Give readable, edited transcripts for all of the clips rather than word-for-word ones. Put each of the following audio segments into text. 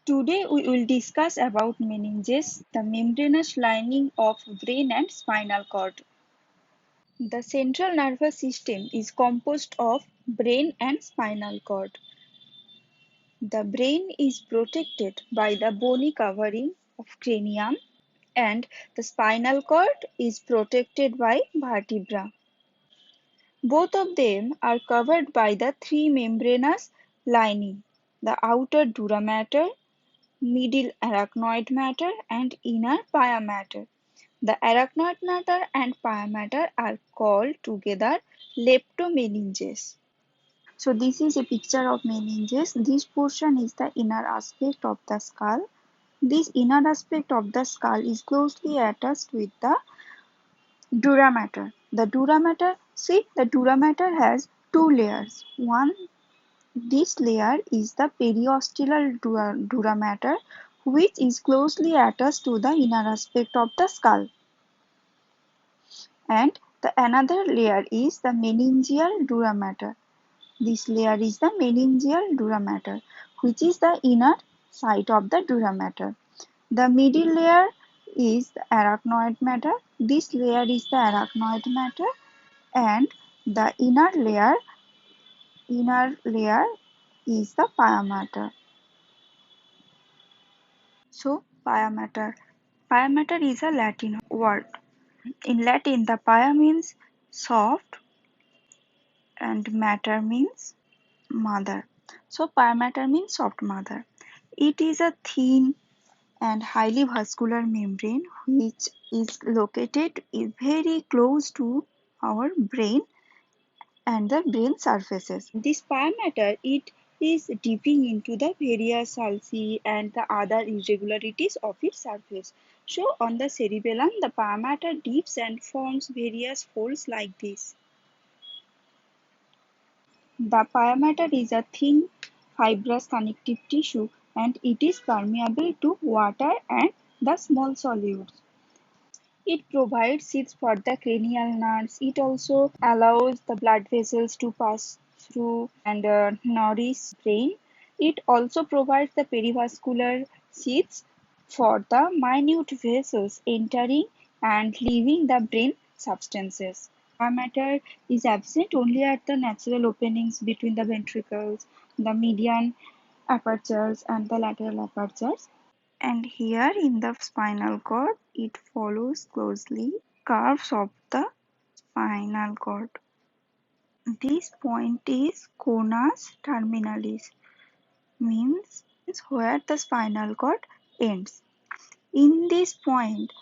Today we will discuss about meninges, the membranous lining of brain and spinal cord. The central nervous system is composed of brain and spinal cord. The brain is protected by the bony covering of cranium and the spinal cord is protected by vertebra. Both of them are covered by the three membranous lining, the outer dura mater, middle arachnoid matter and inner pia mater. The arachnoid matter and pia mater are called together leptomeninges. So this is a picture of meninges. This portion is the inner aspect of the skull. This inner aspect of the skull is closely attached with the dura mater. The dura mater, see, the dura mater has two layers. This layer is the periosteal dura mater, which is closely attached to the inner aspect of the skull. And the another layer is the meningeal dura mater. This layer is the meningeal dura mater, which is the inner side of the dura mater. The middle layer is the arachnoid mater. This layer is the arachnoid mater, and the inner layer is the pia mater. So, pia mater. Pia mater is a Latin word. In Latin, the pia means soft and mater means mother. So, pia mater means soft mother. It is a thin and highly vascular membrane which is located very close to our brain and the brain surfaces. This pia mater, it is dipping into the various sulci and the other irregularities of its surface. So on the cerebellum, the pia mater dips and forms various folds like this. The pia mater is a thin fibrous connective tissue and it is permeable to water and the small solids. It provides seats for the cranial nerves. It also allows the blood vessels to pass through and nourish brain. It also provides the perivascular seats for the minute vessels entering and leaving the brain substances. Matter is absent only at the natural openings between the ventricles, the median apertures and the lateral apertures. And here in the spinal cord, it follows closely curves of the spinal cord. This point is conus terminalis, means where the spinal cord ends. In this point,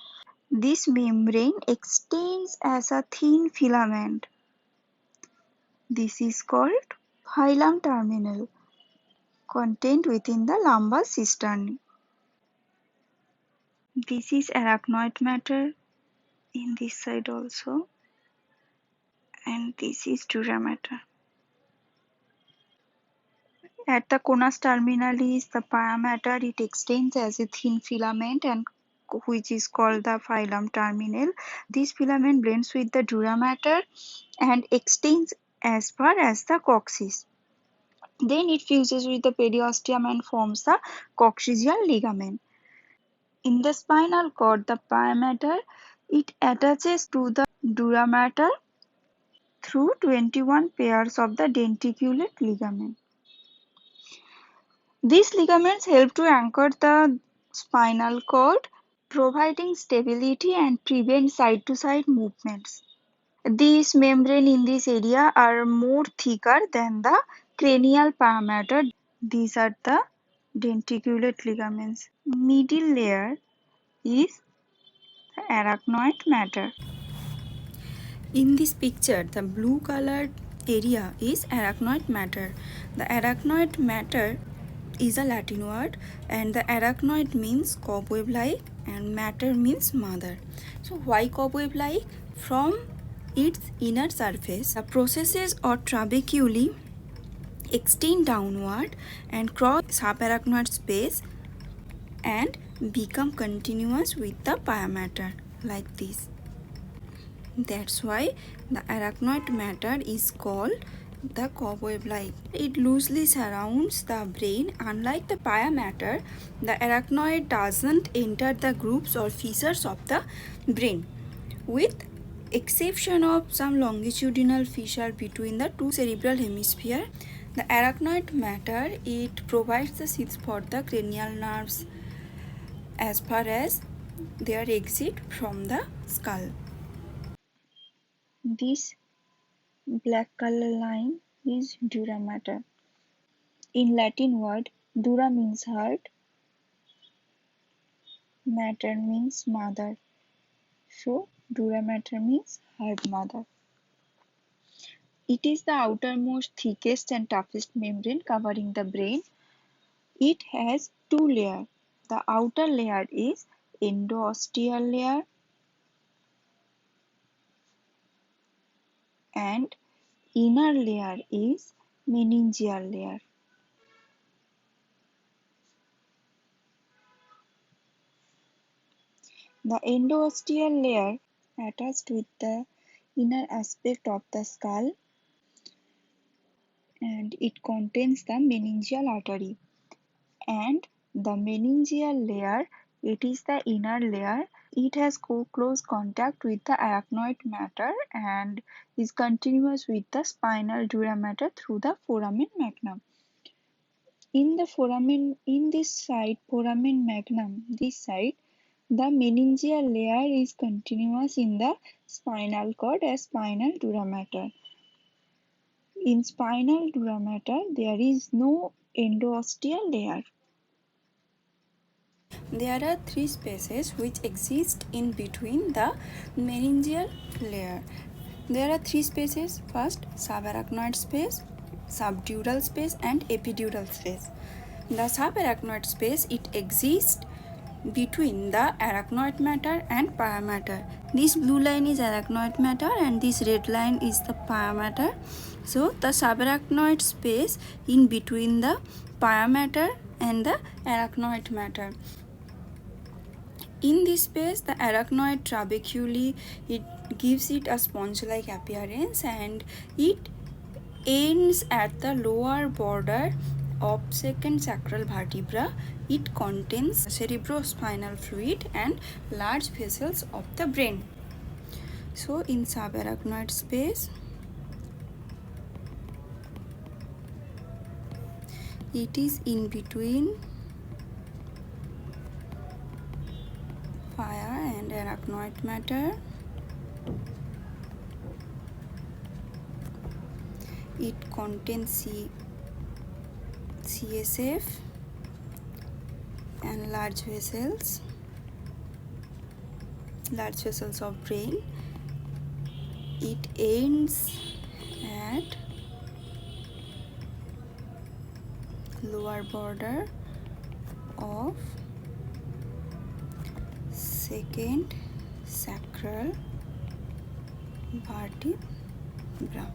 this membrane extends as a thin filament. This is called phylum terminal, contained within the lumbar cistern. This is arachnoid matter in this side also. And this is dura mater. At the conus terminalis, the pia mater, it extends as a thin filament and which is called the phylum terminal. This filament blends with the dura mater and extends as far as the coccyx. Then it fuses with the periosteum and forms the coccygeal ligament. In the spinal cord, the pia mater, it attaches to the dura mater through 21 pairs of the denticulate ligament. These ligaments help to anchor the spinal cord, providing stability and prevent side-to-side movements. These membrane in this area are more thicker than the cranial pia mater. These are the denticulate ligaments. Middle layer is the arachnoid mater. In this picture, the blue colored area is arachnoid mater. The arachnoid mater is a Latin word and the arachnoid means cobweb like and mater means mother. So why cobweb like? From its inner surface, the processes or trabeculae extend downward and cross subarachnoid space and become continuous with the pia mater like this. That's why the arachnoid mater is called the cobweb-like. It loosely surrounds the brain. Unlike the pia matter, the arachnoid doesn't enter the grooves or fissures of the brain, with exception of some longitudinal fissure between the two cerebral hemispheres. The arachnoid matter, it provides the seeds for the cranial nerves as far as their exit from the skull. This black color line is dura mater. In Latin word, dura means heart, mater means mother. So dura mater means heart mother. It is the outermost, thickest and toughest membrane covering the brain. It has two layers. The outer layer is endosteal layer and inner layer is meningeal layer. The endosteal layer attached with the inner aspect of the skull, and it contains the meningeal artery. And the meningeal layer, it is the inner layer. It has close contact with the arachnoid matter and is continuous with the spinal dura mater through the foramen magnum. In this side, foramen magnum, this side, the meningeal layer is continuous in the spinal cord as spinal dura mater. In spinal dura mater, there is no endosteal layer. There are three spaces which exist in between the meningeal layer. There are three spaces. First, subarachnoid space, subdural space and epidural space. The subarachnoid space, it exists between the arachnoid matter and pia matter. This blue line is arachnoid matter and this red line is the pia matter. So the subarachnoid space in between the pia matter and the arachnoid matter. In this space, the arachnoid trabeculae, it gives it a sponge-like appearance and it ends at the lower border of second sacral vertebra. It contains cerebrospinal fluid and large vessels of the brain. So in subarachnoid space, it is in between pia and arachnoid matter. It contains CSF and large vessels of brain. It ends at lower border of second sacral vertebra.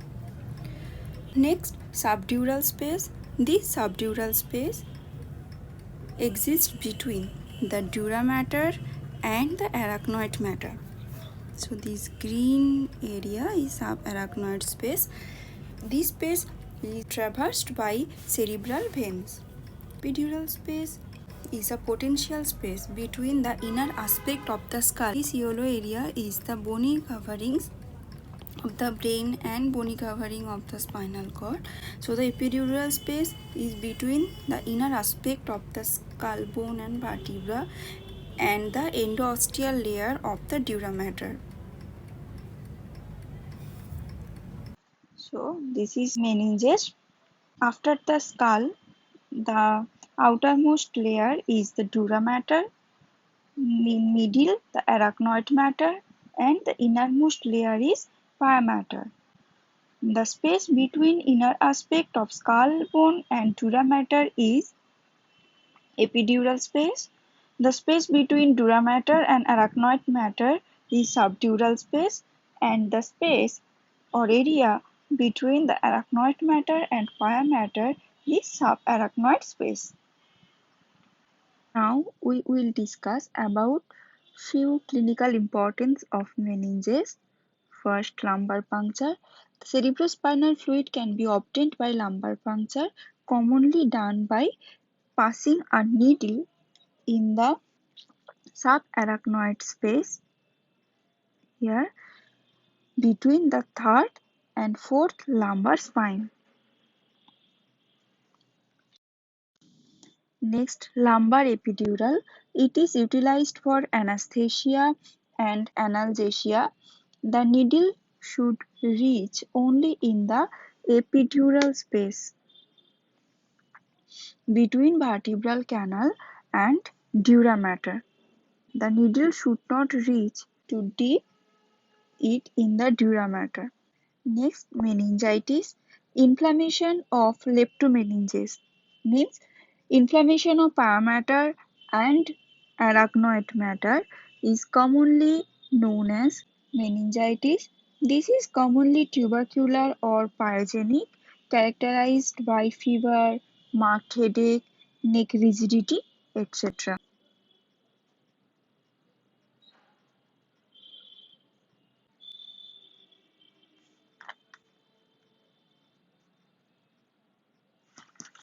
Next, subdural space. This subdural space exists between the dura mater and the arachnoid matter. So this green area is subarachnoid space. This space is traversed by cerebral veins. Epidural space is a potential space between the inner aspect of the skull. This yellow area is the bony coverings of the brain and bony covering of the spinal cord. So the epidural space is between the inner aspect of the skull bone and vertebra and the endosteal layer of the dura mater. So this is meninges. After the skull, the outermost layer is the dura mater, middle the arachnoid matter, and the innermost layer is pia mater. The space between inner aspect of skull bone and dura mater is epidural space. The space between dura mater and arachnoid matter is subdural space, and the space or area between the arachnoid matter and pia matter is subarachnoid space. Now we will discuss about few clinical importance of meninges. First, lumbar puncture. The cerebrospinal fluid can be obtained by lumbar puncture, commonly done by passing a needle in the subarachnoid space here between the third and fourth lumbar spine. Next, lumbar epidural. It is utilized for anesthesia and analgesia. The needle should reach only in the epidural space between vertebral canal and dura mater. The needle should not reach too deep it in the dura mater. Next, meningitis. Inflammation of leptomeninges means inflammation of pia mater and arachnoid mater is commonly known as meningitis. This is commonly tubercular or pyogenic, characterized by fever, marked headache, neck rigidity, etc.